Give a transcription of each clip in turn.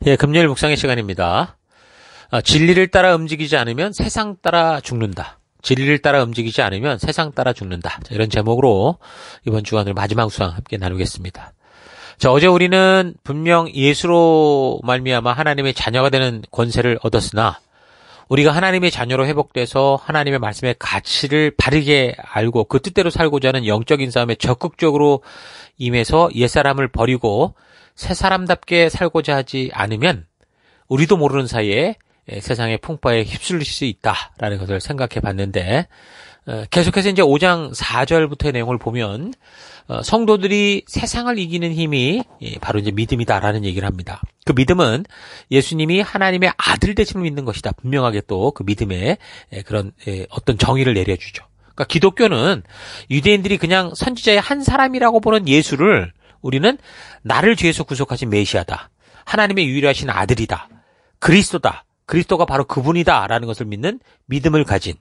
예, 금요일 묵상의 시간입니다. 진리를 따라 움직이지 않으면 세상 따라 죽는다. 진리를 따라 움직이지 않으면 세상 따라 죽는다. 자, 이런 제목으로 이번 주간을 마지막 묵상 함께 나누겠습니다. 자, 어제 우리는 분명 예수로 말미암아 하나님의 자녀가 되는 권세를 얻었으나 우리가 하나님의 자녀로 회복돼서 하나님의 말씀의 가치를 바르게 알고 그 뜻대로 살고자 하는 영적인 싸움에 적극적으로 임해서 옛사람을 버리고 새 사람답게 살고자 하지 않으면 우리도 모르는 사이에 세상의 풍파에 휩쓸릴 수 있다라는 것을 생각해 봤는데, 계속해서 이제 5장 4절부터의 내용을 보면 성도들이 세상을 이기는 힘이 바로 이제 믿음이다라는 얘기를 합니다. 그 믿음은 예수님이 하나님의 아들 되심을 믿는 것이다. 분명하게 또 그 믿음에 그런 어떤 정의를 내려주죠. 그러니까 기독교는 유대인들이 그냥 선지자의 한 사람이라고 보는 예수를 우리는 나를 죄에서 구속하신 메시아다. 하나님의 유일하신 아들이다. 그리스도다. 그리스도가 바로 그분이다라는 것을 믿는 믿음을 가진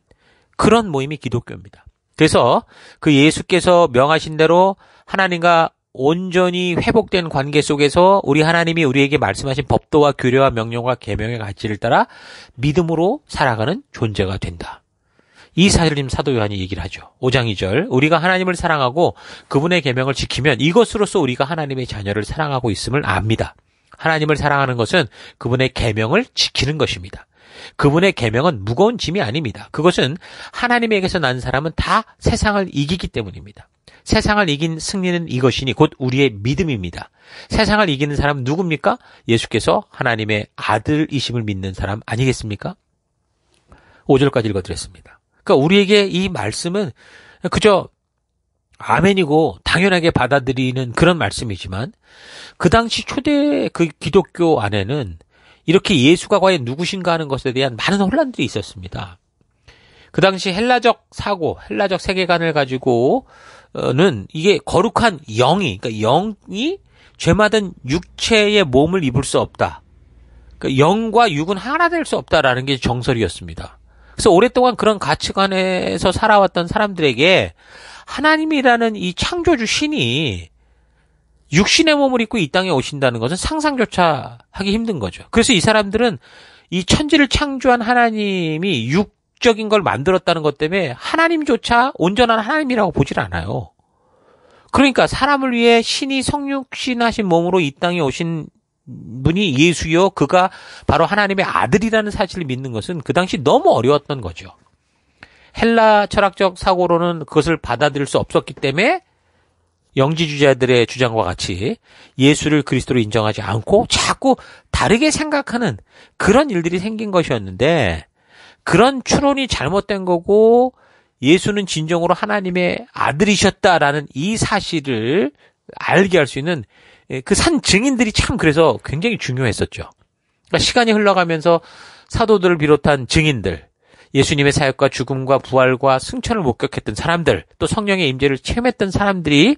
그런 모임이 기독교입니다. 그래서 그 예수께서 명하신 대로 하나님과 온전히 회복된 관계 속에서 우리 하나님이 우리에게 말씀하신 법도와 규례와 명령과 계명의 가치를 따라 믿음으로 살아가는 존재가 된다. 이 사실을 지금 사도 요한이 얘기를 하죠. 5장 2절 우리가 하나님을 사랑하고 그분의 계명을 지키면 이것으로서 우리가 하나님의 자녀를 사랑하고 있음을 압니다. 하나님을 사랑하는 것은 그분의 계명을 지키는 것입니다. 그분의 계명은 무거운 짐이 아닙니다. 그것은 하나님에게서 난 사람은 다 세상을 이기기 때문입니다. 세상을 이긴 승리는 이것이니 곧 우리의 믿음입니다. 세상을 이기는 사람은 누굽니까? 예수께서 하나님의 아들이심을 믿는 사람 아니겠습니까? 5절까지 읽어드렸습니다. 그러니까 우리에게 이 말씀은 그저 아멘이고 당연하게 받아들이는 그런 말씀이지만 그 당시 초대 그 기독교 안에는 이렇게 예수가 과연 누구신가 하는 것에 대한 많은 혼란들이 있었습니다. 그 당시 헬라적 사고, 헬라적 세계관을 가지고는 이게 거룩한 영이, 그러니까 영이 죄마든 육체의 몸을 입을 수 없다. 그러니까 영과 육은 하나 될 수 없다라는 게 정설이었습니다. 그래서 오랫동안 그런 가치관에서 살아왔던 사람들에게 하나님이라는 이 창조주 신이 육신의 몸을 입고 이 땅에 오신다는 것은 상상조차 하기 힘든 거죠. 그래서 이 사람들은 이 천지를 창조한 하나님이 육적인 걸 만들었다는 것 때문에 하나님조차 온전한 하나님이라고 보질 않아요. 그러니까 사람을 위해 신이 성육신하신 몸으로 이 땅에 오신 분이 예수요, 그가 바로 하나님의 아들이라는 사실을 믿는 것은 그 당시 너무 어려웠던 거죠. 헬라 철학적 사고로는 그것을 받아들일 수 없었기 때문에 영지주의자들의 주장과 같이 예수를 그리스도로 인정하지 않고 자꾸 다르게 생각하는 그런 일들이 생긴 것이었는데, 그런 추론이 잘못된 거고 예수는 진정으로 하나님의 아들이셨다라는 이 사실을 알게 할 수 있는 그 산 증인들이 참 그래서 굉장히 중요했었죠. 그러니까 시간이 흘러가면서 사도들을 비롯한 증인들, 예수님의 사역과 죽음과 부활과 승천을 목격했던 사람들, 또 성령의 임재를 체험했던 사람들이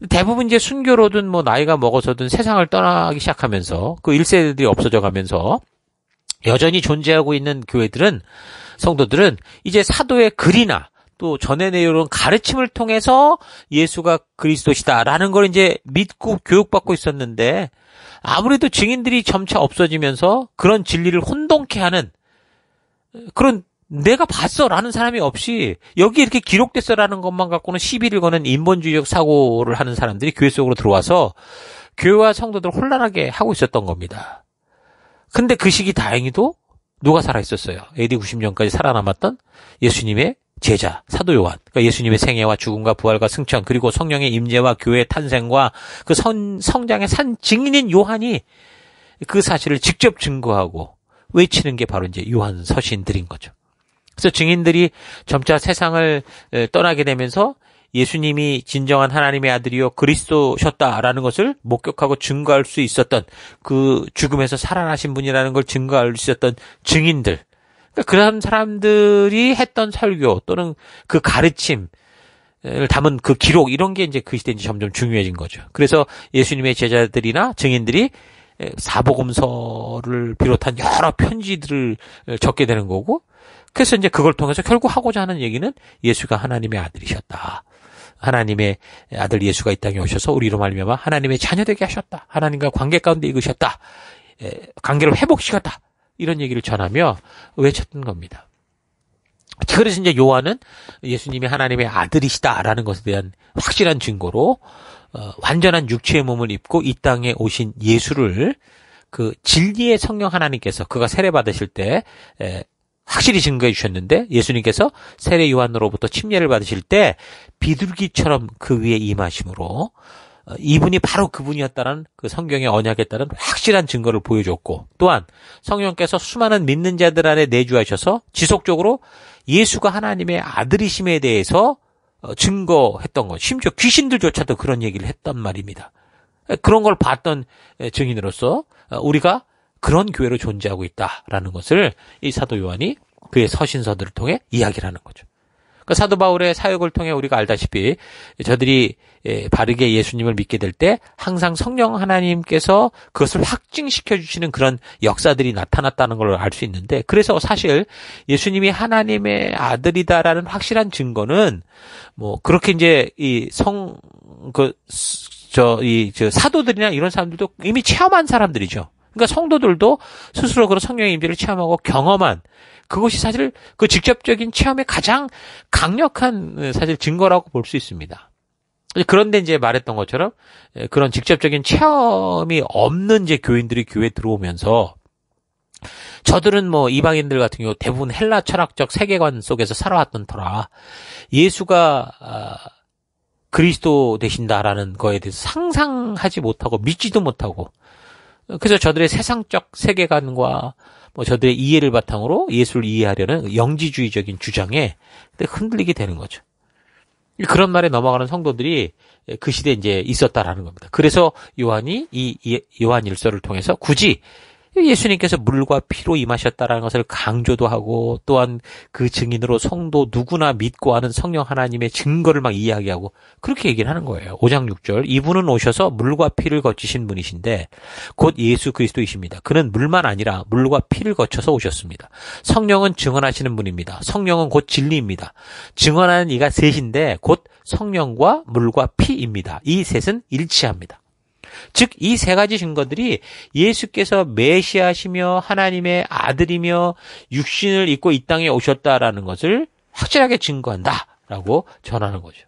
대부분 이제 순교로든 뭐 나이가 먹어서든 세상을 떠나기 시작하면서 그 1세들이 없어져 가면서 여전히 존재하고 있는 교회들은, 성도들은 이제 사도의 글이나 또 전에 내려온 가르침을 통해서 예수가 그리스도시다라는 걸 이제 믿고 교육받고 있었는데, 아무래도 증인들이 점차 없어지면서 그런 진리를 혼동케 하는 그런 내가 봤어라는 사람이 없이 여기 이렇게 기록됐어라는 것만 갖고는 시비를 거는 인본주의적 사고를 하는 사람들이 교회 속으로 들어와서 교회와 성도들을 혼란하게 하고 있었던 겁니다. 근데 그 시기 다행히도 누가 살아있었어요? AD 90년까지 살아남았던 예수님의 제자 사도 요한. 그러니까 예수님의 생애와 죽음과 부활과 승천, 그리고 성령의 임재와 교회의 탄생과 그 성장의 산 증인인 요한이 그 사실을 직접 증거하고 외치는 게 바로 이제 요한 서신들인 거죠. 그래서 증인들이 점차 세상을 떠나게 되면서 예수님이 진정한 하나님의 아들이요 그리스도셨다라는 것을 목격하고 증거할 수 있었던, 그 죽음에서 살아나신 분이라는 걸 증거할 수 있었던 증인들, 그러니까 그런 사람들이 했던 설교 또는 그 가르침을 담은 그 기록, 이런 게 이제 그 시대에 점점 중요해진 거죠. 그래서 예수님의 제자들이나 증인들이 사복음서를 비롯한 여러 편지들을 적게 되는 거고, 그래서 이제 그걸 통해서 결국 하고자 하는 얘기는 예수가 하나님의 아들이셨다. 하나님의 아들 예수가 이 땅에 오셔서 우리로 말미암아 하나님의 자녀되게 하셨다. 하나님과 관계 가운데 이끄셨다. 관계를 회복시켰다. 이런 얘기를 전하며 외쳤던 겁니다. 그래서 이제 요한은 예수님이 하나님의 아들이시다라는 것에 대한 확실한 증거로 완전한 육체의 몸을 입고 이 땅에 오신 예수를 그 진리의 성령 하나님께서 그가 세례 받으실 때 확실히 증거해 주셨는데 예수님께서 세례 요한으로부터 침례를 받으실 때 비둘기처럼 그 위에 임하심으로 이분이 바로 그분이었다는 그 성경의 언약에 따른 확실한 증거를 보여줬고 또한 성령께서 수많은 믿는 자들 안에 내주하셔서 지속적으로 예수가 하나님의 아들이심에 대해서 증거했던 것. 심지어 귀신들조차도 그런 얘기를 했단 말입니다. 그런 걸 봤던 증인으로서 우리가 그런 교회로 존재하고 있다라는 것을 이 사도 요한이 그의 서신서들을 통해 이야기를 하는 거죠. 그 사도 바울의 사역을 통해 우리가 알다시피 저들이 바르게 예수님을 믿게 될 때 항상 성령 하나님께서 그것을 확증시켜 주시는 그런 역사들이 나타났다는 걸 알 수 있는데 그래서 사실 예수님이 하나님의 아들이다라는 확실한 증거는 뭐 그렇게 이제 사도들이나 이런 사람들도 이미 체험한 사람들이죠. 그러니까 성도들도 스스로 그런 성령의 임재를 체험하고 경험한 그것이 사실 그 직접적인 체험의 가장 강력한 사실 증거라고 볼 수 있습니다. 그런데 이제 말했던 것처럼 그런 직접적인 체험이 없는 이제 교인들이 교회에 들어오면서 저들은 뭐 이방인들 같은 경우 대부분 헬라 철학적 세계관 속에서 살아왔던 터라 예수가 그리스도 되신다라는 거에 대해서 상상하지 못하고 믿지도 못하고 그래서 저들의 세상적 세계관과 뭐 저들의 이해를 바탕으로 예수를 이해하려는 영지주의적인 주장에 흔들리게 되는 거죠. 그런 말에 넘어가는 성도들이 그 시대에 이제 있었다라는 겁니다. 그래서 요한이 이 요한 일서를 통해서 굳이 예수님께서 물과 피로 임하셨다라는 것을 강조도 하고 또한 그 증인으로 성도 누구나 믿고 아는 성령 하나님의 증거를 막 이야기하고 그렇게 얘기를 하는 거예요. 5장 6절 이분은 오셔서 물과 피를 거치신 분이신데 곧 예수 그리스도이십니다. 그는 물만 아니라 물과 피를 거쳐서 오셨습니다. 성령은 증언하시는 분입니다. 성령은 곧 진리입니다. 증언하는 이가 셋인데 곧 성령과 물과 피입니다. 이 셋은 일치합니다. 즉 이 세 가지 증거들이 예수께서 메시아시며 하나님의 아들이며 육신을 입고 이 땅에 오셨다라는 것을 확실하게 증거한다라고 전하는 거죠.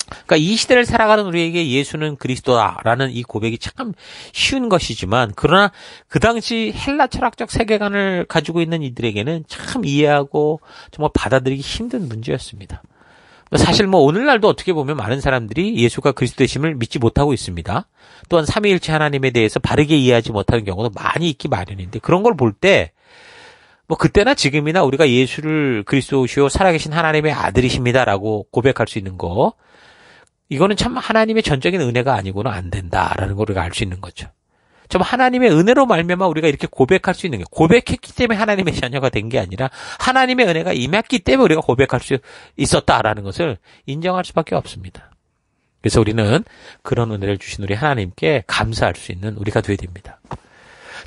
그러니까 이 시대를 살아가는 우리에게 예수는 그리스도다라는 이 고백이 참 쉬운 것이지만 그러나 그 당시 헬라 철학적 세계관을 가지고 있는 이들에게는 참 이해하고 정말 받아들이기 힘든 문제였습니다. 사실 뭐 오늘날도 어떻게 보면 많은 사람들이 예수가 그리스도이심을 믿지 못하고 있습니다. 또한 삼위일체 하나님에 대해서 바르게 이해하지 못하는 경우도 많이 있기 마련인데 그런 걸 볼 때 뭐 그때나 지금이나 우리가 예수를 그리스도시요 살아계신 하나님의 아들이십니다라고 고백할 수 있는 거 이거는 참 하나님의 전적인 은혜가 아니고는 안 된다라는 걸 우리가 알 수 있는 거죠. 좀 하나님의 은혜로 말미암아 우리가 이렇게 고백할 수 있는 게 고백했기 때문에 하나님의 자녀가 된 게 아니라 하나님의 은혜가 임했기 때문에 우리가 고백할 수 있었다라는 것을 인정할 수밖에 없습니다. 그래서 우리는 그런 은혜를 주신 우리 하나님께 감사할 수 있는 우리가 되어야 됩니다.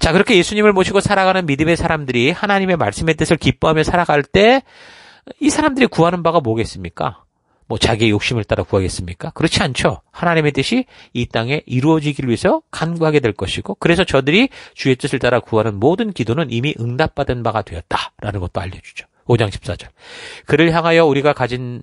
자, 그렇게 예수님을 모시고 살아가는 믿음의 사람들이 하나님의 말씀의 뜻을 기뻐하며 살아갈 때 이 사람들이 구하는 바가 뭐겠습니까? 뭐 자기의 욕심을 따라 구하겠습니까? 그렇지 않죠. 하나님의 뜻이 이 땅에 이루어지기를 위해서 간구하게 될 것이고 그래서 저들이 주의 뜻을 따라 구하는 모든 기도는 이미 응답받은 바가 되었다라는 것도 알려주죠. 5장 14절. 그를 향하여 우리가 가진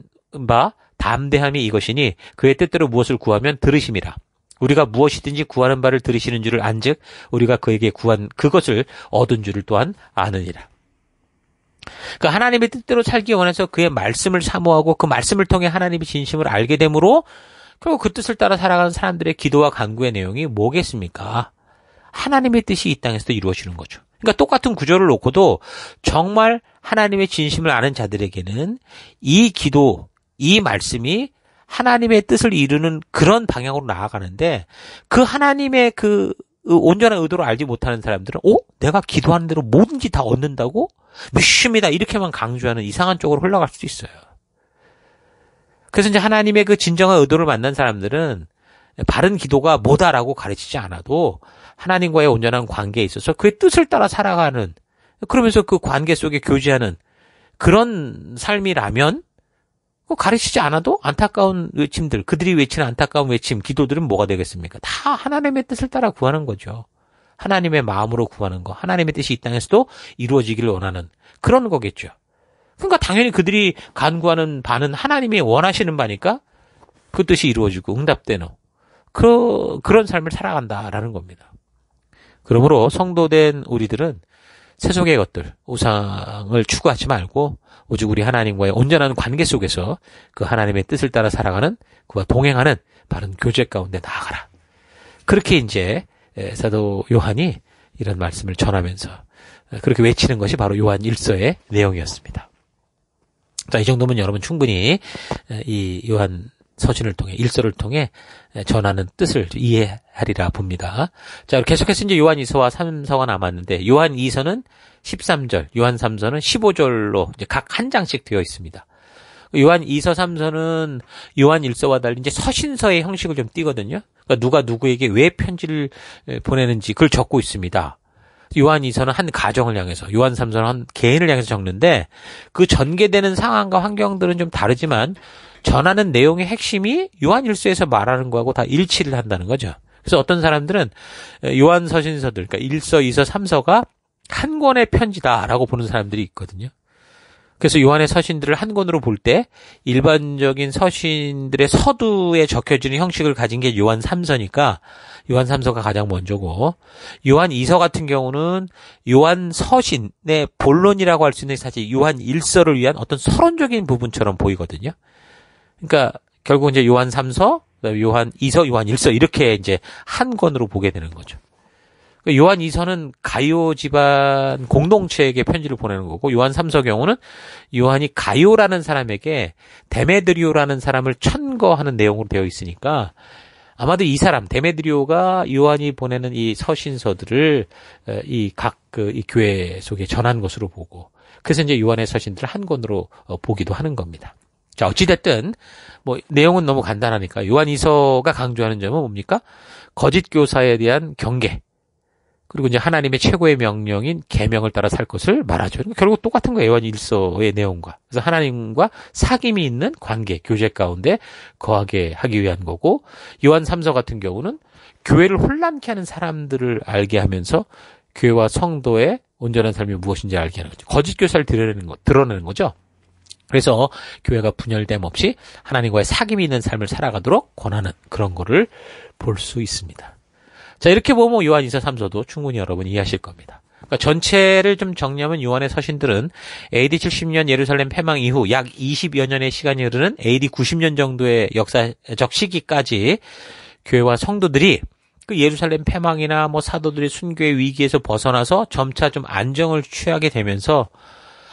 바 담대함이 이것이니 그의 뜻대로 무엇을 구하면 들으심이라. 우리가 무엇이든지 구하는 바를 들으시는 줄을 안즉 우리가 그에게 구한 그것을 얻은 줄을 또한 아느니라. 그 하나님의 뜻대로 살기 원해서 그의 말씀을 사모하고 그 말씀을 통해 하나님의 진심을 알게 되므로 결국 그 뜻을 따라 살아가는 사람들의 기도와 간구의 내용이 뭐겠습니까? 하나님의 뜻이 이 땅에서도 이루어지는 거죠. 그러니까 똑같은 구절을 놓고도 정말 하나님의 진심을 아는 자들에게는 이 기도, 이 말씀이 하나님의 뜻을 이루는 그런 방향으로 나아가는데 그 하나님의 그 온전한 의도를 알지 못하는 사람들은 내가 기도하는 대로 뭐든지 다 얻는다고? 믿습니다. 이렇게만 강조하는 이상한 쪽으로 흘러갈 수도 있어요. 그래서 이제 하나님의 그 진정한 의도를 만난 사람들은 바른 기도가 뭐다라고 가르치지 않아도 하나님과의 온전한 관계에 있어서 그의 뜻을 따라 살아가는 그러면서 그 관계 속에 교제하는 그런 삶이라면 가르치지 않아도 안타까운 외침들, 그들이 외치는 안타까운 외침, 기도들은 뭐가 되겠습니까? 다 하나님의 뜻을 따라 구하는 거죠. 하나님의 마음으로 구하는 거, 하나님의 뜻이 이 땅에서도 이루어지기를 원하는 그런 거겠죠. 그러니까 당연히 그들이 간구하는 바는 하나님이 원하시는 바니까 그 뜻이 이루어지고 응답되는 그런 삶을 살아간다라는 겁니다. 그러므로 성도된 우리들은 세속의 것들, 우상을 추구하지 말고 오직 우리 하나님과의 온전한 관계 속에서 그 하나님의 뜻을 따라 살아가는 그와 동행하는 바른 교제 가운데 나아가라. 그렇게 이제 사도 요한이 이런 말씀을 전하면서 그렇게 외치는 것이 바로 요한 1서의 내용이었습니다. 자, 이 정도면 여러분 충분히 이 요한 서신을 통해 1서를 통해 전하는 뜻을 이해하리라 봅니다. 자, 계속해서 이제 요한 2서와 3서가 남았는데 요한 2서는 13절, 요한 3서는 15절로 이제 각 한 장씩 되어 있습니다. 요한 2서, 3서는 요한 1서와 달리 이제 서신서의 형식을 좀 띠거든요. 그러니까 누가 누구에게 왜 편지를 보내는지 그걸 적고 있습니다. 요한 2서는 한 가정을 향해서, 요한 3서는 한 개인을 향해서 적는데 그 전개되는 상황과 환경들은 좀 다르지만 전하는 내용의 핵심이 요한 1서에서 말하는 거하고 다 일치를 한다는 거죠. 그래서 어떤 사람들은 요한 서신서들, 그러니까 1서, 2서, 3서가 한 권의 편지다라고 보는 사람들이 있거든요. 그래서 요한의 서신들을 한 권으로 볼 때 일반적인 서신들의 서두에 적혀지는 형식을 가진 게 요한 3서니까 요한 3서가 가장 먼저고, 요한 2서 같은 경우는 요한 서신의 본론이라고 할 수 있는 사실 요한 1서를 위한 어떤 서론적인 부분처럼 보이거든요. 그러니까 결국 이제 요한 3서, 요한 2서, 요한 1서 이렇게 이제 한 권으로 보게 되는 거죠. 요한 2서는 가이오 집안 공동체에게 편지를 보내는 거고, 요한 3서 경우는 요한이 가이오라는 사람에게 데메드리오라는 사람을 천거하는 내용으로 되어 있으니까 아마도 이 사람 데메드리오가 요한이 보내는 이 서신서들을 이 교회 속에 전한 것으로 보고, 그래서 이제 요한의 서신들을 한 권으로 보기도 하는 겁니다. 자, 어찌됐든 내용은 너무 간단하니까 요한 2서가 강조하는 점은 뭡니까? 거짓 교사에 대한 경계, 그리고 이제 하나님의 최고의 명령인 계명을 따라 살 것을 말하죠. 결국 똑같은 거예요. 요한 1서의 내용과. 그래서 하나님과 사귐이 있는 관계, 교제 가운데 거하게 하기 위한 거고, 요한 3서 같은 경우는 교회를 혼란케 하는 사람들을 알게 하면서 교회와 성도의 온전한 삶이 무엇인지 알게 하는 거죠. 거짓 교사를 드러내는 거죠. 그래서 교회가 분열됨 없이 하나님과의 사귐이 있는 삶을 살아가도록 권하는 그런 거를 볼 수 있습니다. 자, 이렇게 보면 요한 2서, 3서도 충분히 여러분이 이해하실 겁니다. 그러니까 전체를 좀 정리하면 요한의 서신들은 AD 70년 예루살렘 패망 이후 약 20여 년의 시간이 흐르는 AD 90년 정도의 역사적 시기까지 교회와 성도들이 그 예루살렘 패망이나 사도들의 순교의 위기에서 벗어나서 점차 좀 안정을 취하게 되면서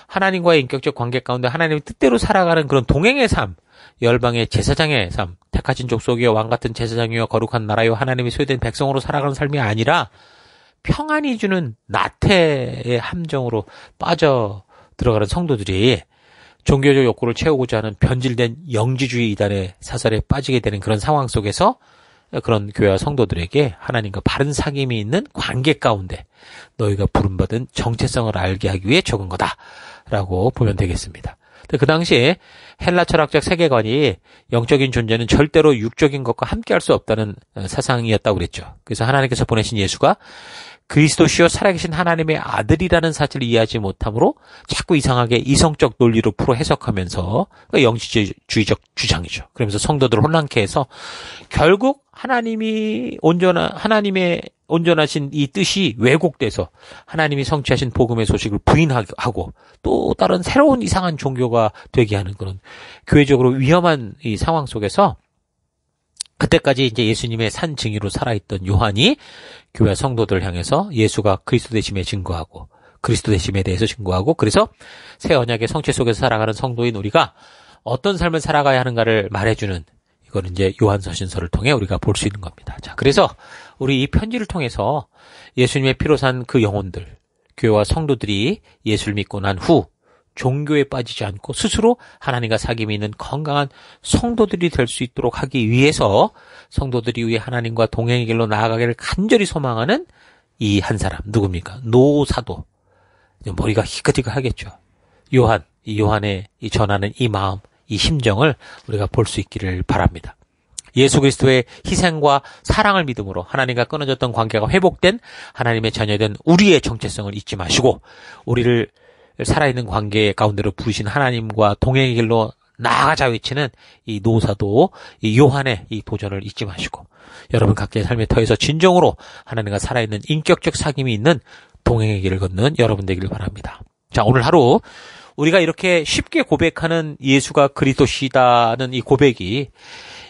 하나님과의 인격적 관계 가운데 하나님의 뜻대로 살아가는 그런 동행의 삶, 열방의 제사장의 삶, 택하신 족속이여 왕같은 제사장이여 거룩한 나라여 하나님의 소유된 백성으로 살아가는 삶이 아니라 평안이 주는 나태의 함정으로 빠져 들어가는 성도들이 종교적 욕구를 채우고자 하는 변질된 영지주의 이단의 사설에 빠지게 되는 그런 상황 속에서 그런 교회와 성도들에게 하나님과 바른 사귐이 있는 관계 가운데 너희가 부름받은 정체성을 알게 하기 위해 적은 거다라고 보면 되겠습니다. 그 당시에 헬라 철학적 세계관이 영적인 존재는 절대로 육적인 것과 함께할 수 없다는 사상이었다고 그랬죠. 그래서 하나님께서 보내신 예수가 그리스도시요 살아계신 하나님의 아들이라는 사실을 이해하지 못함으로 자꾸 이상하게 이성적 논리로 풀어 해석하면서 영지주의적 주장이죠. 그러면서 성도들을 혼란케 해서 결국 하나님의 온전하신 이 뜻이 왜곡돼서 하나님이 성취하신 복음의 소식을 부인하고 또 다른 새로운 이상한 종교가 되게 하는 그런 교회적으로 위험한 이 상황 속에서 그때까지 이제 예수님의 산 증인으로 살아있던 요한이 교회 성도들을 향해서 예수가 그리스도 되심에 증거하고 그리스도 되심에 대해서 증거하고, 그래서 새 언약의 성취 속에서 살아가는 성도인 우리가 어떤 삶을 살아가야 하는가를 말해주는, 이거는 이제 요한서신서를 통해 우리가 볼 수 있는 겁니다. 자, 그래서 우리 이 편지를 통해서 예수님의 피로 산 그 영혼들, 교회와 성도들이 예수를 믿고 난 후 종교에 빠지지 않고 스스로 하나님과 사귐이 있는 건강한 성도들이 될 수 있도록 하기 위해서 성도들이 위해 하나님과 동행의 길로 나아가기를 간절히 소망하는 이 한 사람, 누굽니까? 노사도. 머리가 희끗희끗하겠죠. 요한의 이 전하는 이 마음, 이 심정을 우리가 볼 수 있기를 바랍니다. 예수 그리스도의 희생과 사랑을 믿음으로 하나님과 끊어졌던 관계가 회복된 하나님의 자녀된 우리의 정체성을 잊지 마시고 우리를 살아있는 관계 가운데로 부르신 하나님과 동행의 길로 나아가자 외치는 이 노사도 이 요한의 이 도전을 잊지 마시고 여러분 각자의 삶의 터에서 진정으로 하나님과 살아있는 인격적 사귐이 있는 동행의 길을 걷는 여러분 되기를 바랍니다. 자, 오늘 하루 우리가 이렇게 쉽게 고백하는 예수가 그리스도시다는 이 고백이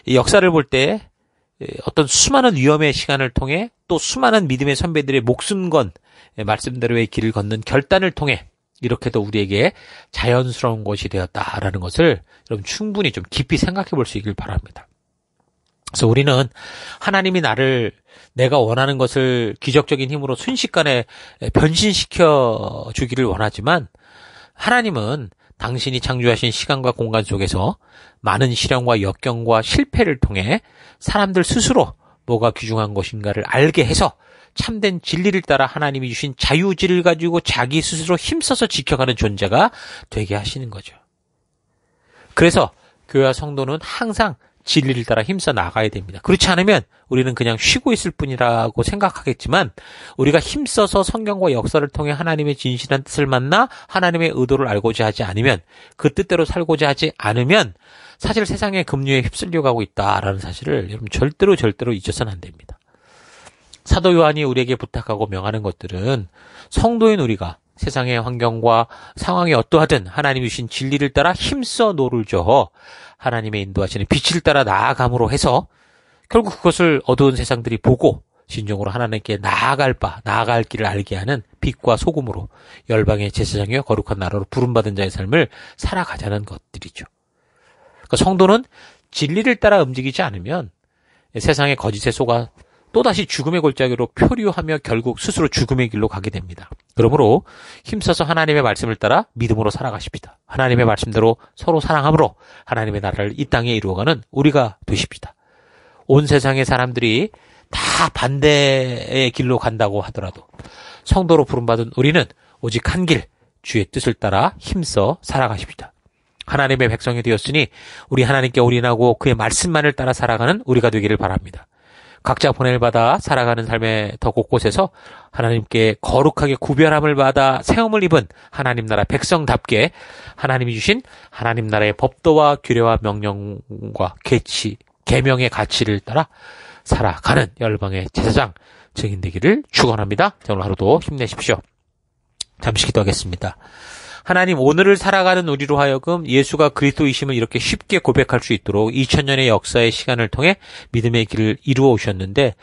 이 역사를 볼 때 어떤 수많은 위험의 시간을 통해 또 수많은 믿음의 선배들의 목숨 건 말씀대로의 길을 걷는 결단을 통해 이렇게도 우리에게 자연스러운 것이 되었다라는 것을 여러분 충분히 좀 깊이 생각해 볼 수 있길 바랍니다. 그래서 우리는 하나님이 나를 내가 원하는 것을 기적적인 힘으로 순식간에 변신시켜 주기를 원하지만 하나님은 당신이 창조하신 시간과 공간 속에서 많은 시련과 역경과 실패를 통해 사람들 스스로 뭐가 귀중한 것인가를 알게 해서 참된 진리를 따라 하나님이 주신 자유의지를 가지고 자기 스스로 힘써서 지켜가는 존재가 되게 하시는 거죠. 그래서 교회와 성도는 항상 진리를 따라 힘써 나가야 됩니다. 그렇지 않으면 우리는 그냥 쉬고 있을 뿐이라고 생각하겠지만 우리가 힘써서 성경과 역사를 통해 하나님의 진실한 뜻을 만나 하나님의 의도를 알고자 하지 않으면 그 뜻대로 살고자 하지 않으면 사실 세상의 급류에 휩쓸려 가고 있다라는 사실을 여러분 절대로 잊어서는 안 됩니다. 사도 요한이 우리에게 부탁하고 명하는 것들은 성도인 우리가 세상의 환경과 상황이 어떠하든 하나님이 주신 진리를 따라 힘써 노를 저어 하나님의 인도하시는 빛을 따라 나아감으로 해서 결국 그것을 어두운 세상들이 보고 진정으로 하나님께 나아갈 길을 알게 하는 빛과 소금으로 열방의 제사장이여 거룩한 나라로 부름받은 자의 삶을 살아가자는 것들이죠. 그러니까 성도는 진리를 따라 움직이지 않으면 세상의 거짓에 속아 또다시 죽음의 골짜기로 표류하며 결국 스스로 죽음의 길로 가게 됩니다. 그러므로 힘써서 하나님의 말씀을 따라 믿음으로 살아가십시다. 하나님의 말씀대로 서로 사랑함으로 하나님의 나라를 이 땅에 이루어가는 우리가 되십시다. 온 세상의 사람들이 다 반대의 길로 간다고 하더라도 성도로 부름받은 우리는 오직 한 길, 주의 뜻을 따라 힘써 살아가십시다. 하나님의 백성이 되었으니 우리 하나님께 올인하고 그의 말씀만을 따라 살아가는 우리가 되기를 바랍니다. 각자 보냄을 받아 살아가는 삶의 더 곳곳에서 하나님께 거룩하게 구별함을 받아 세움을 입은 하나님 나라 백성답게 하나님이 주신 하나님 나라의 법도와 규례와 명령과 계명의 가치를 따라 살아가는 열방의 제사장 증인 되기를 축원합니다. 오늘 하루도 힘내십시오. 잠시 기도하겠습니다. 하나님, 오늘을 살아가는 우리로 하여금 예수가 그리스도이심을 이렇게 쉽게 고백할 수 있도록 2000년의 역사의 시간을 통해 믿음의 길을 이루어 오셨는데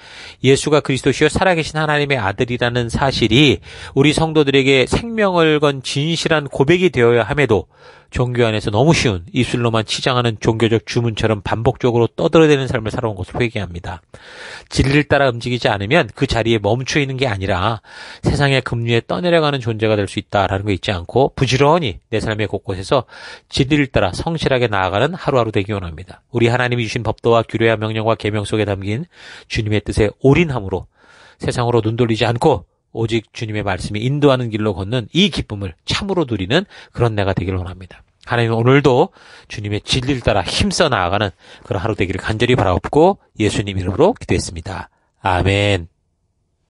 예수가 그리스도시여 살아계신 하나님의 아들이라는 사실이 우리 성도들에게 생명을 건 진실한 고백이 되어야 함에도 종교 안에서 너무 쉬운 입술로만 치장하는 종교적 주문처럼 반복적으로 떠들어대는 삶을 살아온 것을 회개합니다. 진리를 따라 움직이지 않으면 그 자리에 멈춰 있는 게 아니라 세상의 급류에 떠내려가는 존재가 될 수 있다라는 거 잊지 않고 부지런히 내 삶의 곳곳에서 진리를 따라 성실하게 나아가는 하루하루 되기 원합니다. 우리 하나님이 주신 법도와 규례와 명령과 계명 속에 담긴 주님의 뜻에 올인함으로 세상으로 눈 돌리지 않고 오직 주님의 말씀이 인도하는 길로 걷는 이 기쁨을 참으로 누리는 그런 내가 되기를 원합니다. 하나님, 오늘도 주님의 진리를 따라 힘써 나아가는 그런 하루 되기를 간절히 바라옵고 예수님 이름으로 기도했습니다. 아멘.